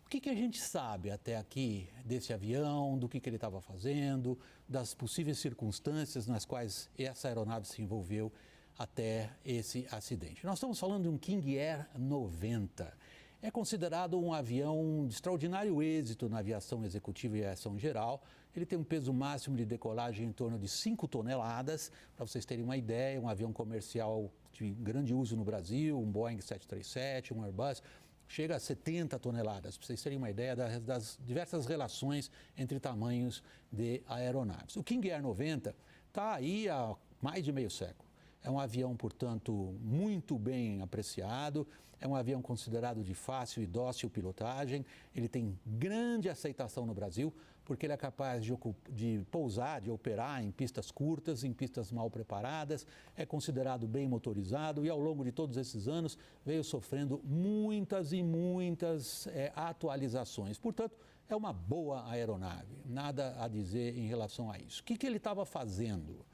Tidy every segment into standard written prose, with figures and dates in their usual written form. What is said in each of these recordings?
O que a gente sabe até aqui desse avião, do que ele estava fazendo, das possíveis circunstâncias nas quais essa aeronave se envolveu até esse acidente? Nós estamos falando de um King Air 90. É considerado um avião de extraordinário êxito na aviação executiva e aviação geral. Ele tem um peso máximo de decolagem em torno de 5 toneladas. Para vocês terem uma ideia, um avião comercial de grande uso no Brasil, um Boeing 737, um Airbus, chega a 70 toneladas, para vocês terem uma ideia das diversas relações entre tamanhos de aeronaves. O King Air 90 está aí há mais de meio século. É um avião, portanto, muito bem apreciado, é um avião considerado de fácil e dócil pilotagem, ele tem grande aceitação no Brasil, porque ele é capaz de pousar, de operar em pistas curtas, em pistas mal preparadas, é considerado bem motorizado e ao longo de todos esses anos veio sofrendo muitas e muitas atualizações. Portanto, é uma boa aeronave, nada a dizer em relação a isso. O que ele estava fazendo?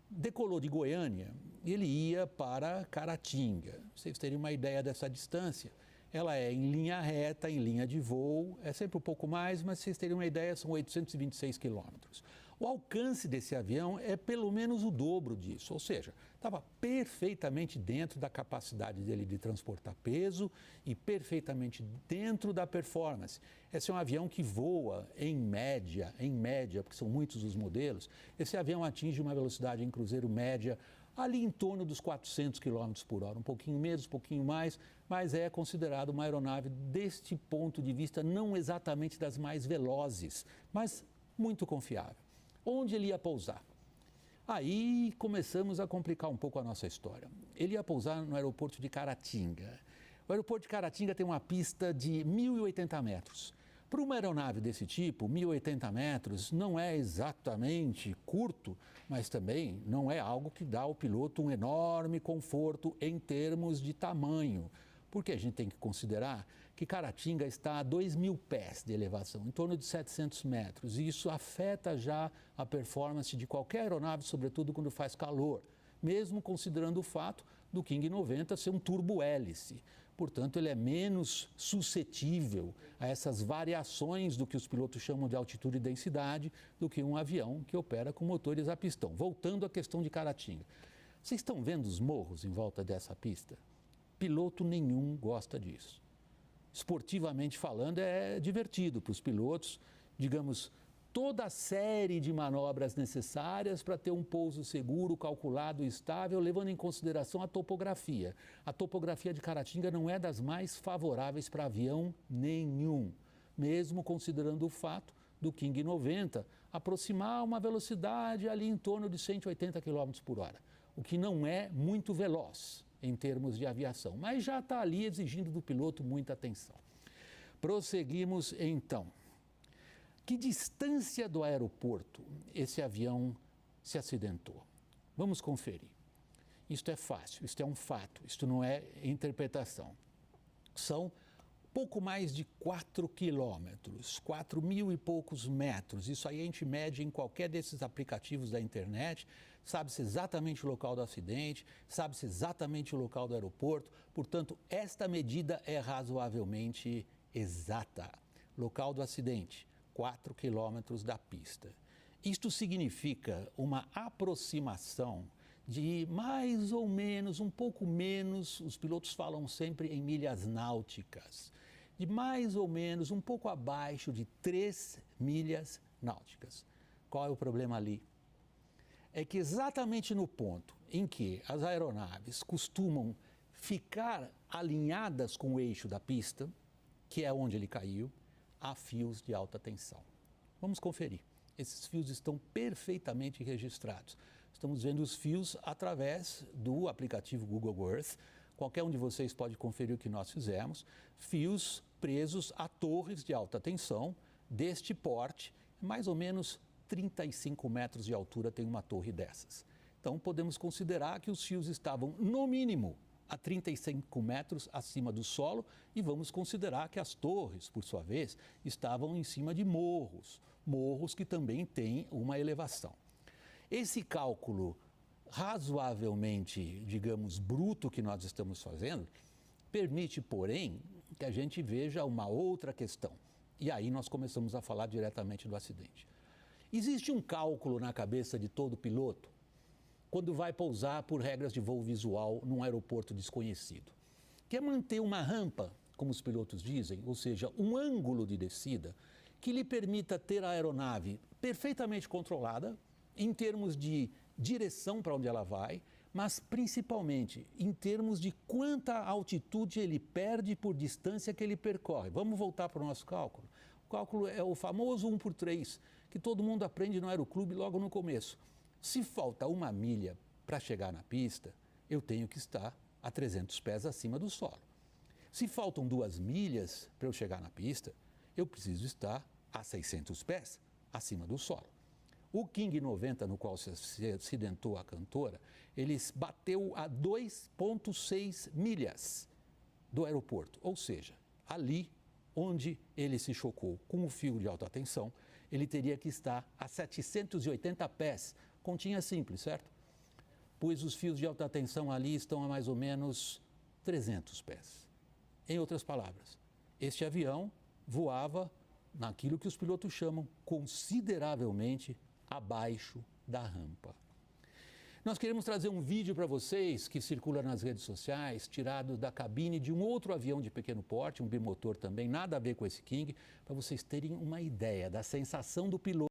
Decolou de Goiânia e ele ia para Caratinga. Pra vocês terem uma ideia dessa distância, ela é em linha reta, em linha de voo, é sempre um pouco mais, mas vocês terem uma ideia, são 826 quilômetros. O alcance desse avião é pelo menos o dobro disso, ou seja, estava perfeitamente dentro da capacidade dele de transportar peso e perfeitamente dentro da performance. Esse é um avião que voa em média, porque são muitos os modelos, esse avião atinge uma velocidade em cruzeiro média ali em torno dos 400 km por hora, um pouquinho menos, um pouquinho mais, mas é considerado uma aeronave deste ponto de vista não exatamente das mais velozes, mas muito confiável. Onde ele ia pousar? Aí começamos a complicar um pouco a nossa história. Ele ia pousar no aeroporto de Caratinga. O aeroporto de Caratinga tem uma pista de 1.080 metros. Para uma aeronave desse tipo, 1.080 metros não é exatamente curto, mas também não é algo que dá ao piloto um enorme conforto em termos de tamanho. Porque a gente tem que considerar que Caratinga está a 2.000 pés de elevação, em torno de 700 metros, e isso afeta já a performance de qualquer aeronave, sobretudo quando faz calor, mesmo considerando o fato do King 90 ser um turbo-hélice. Portanto, ele é menos suscetível a essas variações do que os pilotos chamam de altitude e densidade do que um avião que opera com motores a pistão. Voltando à questão de Caratinga. Vocês estão vendo os morros em volta dessa pista? Piloto nenhum gosta disso. Esportivamente falando, é divertido para os pilotos, digamos, toda a série de manobras necessárias para ter um pouso seguro, calculado e estável, levando em consideração a topografia. A topografia de Caratinga não é das mais favoráveis para avião nenhum, mesmo considerando o fato do King 90 aproximar uma velocidade ali em torno de 180 km por hora, o que não é muito veloz em termos de aviação, mas já está ali exigindo do piloto muita atenção. Prosseguimos então. Que distância do aeroporto esse avião se acidentou? Vamos conferir. Isto é fácil, isto é um fato, isto não é interpretação. São pouco mais de 4 quilômetros, 4.000 e poucos metros. Isso aí a gente mede em qualquer desses aplicativos da internet, sabe-se exatamente o local do acidente, sabe-se exatamente o local do aeroporto. Portanto, esta medida é razoavelmente exata. Local do acidente, 4 quilômetros da pista. Isto significa uma aproximação de mais ou menos, um pouco menos, os pilotos falam sempre em milhas náuticas, de mais ou menos, um pouco abaixo de 3 milhas náuticas. Qual é o problema ali? É que exatamente no ponto em que as aeronaves costumam ficar alinhadas com o eixo da pista, que é onde ele caiu, há fios de alta tensão. Vamos conferir. Esses fios estão perfeitamente registrados. Estamos vendo os fios através do aplicativo Google Earth. Qualquer um de vocês pode conferir o que nós fizemos. Fios presos a torres de alta tensão deste porte, mais ou menos 35 metros de altura tem uma torre dessas. Então podemos considerar que os fios estavam, no mínimo, a 35 metros acima do solo e vamos considerar que as torres, por sua vez, estavam em cima de morros que também têm uma elevação. Esse cálculo razoavelmente, digamos, bruto que nós estamos fazendo, permite, porém, que a gente veja uma outra questão. E aí nós começamos a falar diretamente do acidente. Existe um cálculo na cabeça de todo piloto quando vai pousar por regras de voo visual num aeroporto desconhecido, que é manter uma rampa, como os pilotos dizem, ou seja, um ângulo de descida que lhe permita ter a aeronave perfeitamente controlada em termos de direção para onde ela vai, mas principalmente em termos de quanta altitude ele perde por distância que ele percorre. Vamos voltar para o nosso cálculo. O cálculo é o famoso 1/3, que todo mundo aprende no aeroclube logo no começo. Se falta 1 milha para chegar na pista, eu tenho que estar a 300 pés acima do solo. Se faltam 2 milhas para eu chegar na pista, eu preciso estar a 600 pés acima do solo. O King 90, no qual se acidentou a cantora, ele bateu a 2,6 milhas do aeroporto, ou seja, ali onde ele se chocou com o fio de alta tensão, ele teria que estar a 780 pés, continha simples, certo? Pois os fios de alta tensão ali estão a mais ou menos 300 pés. Em outras palavras, este avião voava naquilo que os pilotos chamam consideravelmente abaixo da rampa. Nós queremos trazer um vídeo para vocês que circula nas redes sociais, tirado da cabine de um outro avião de pequeno porte, um bimotor também, nada a ver com esse King, para vocês terem uma ideia da sensação do piloto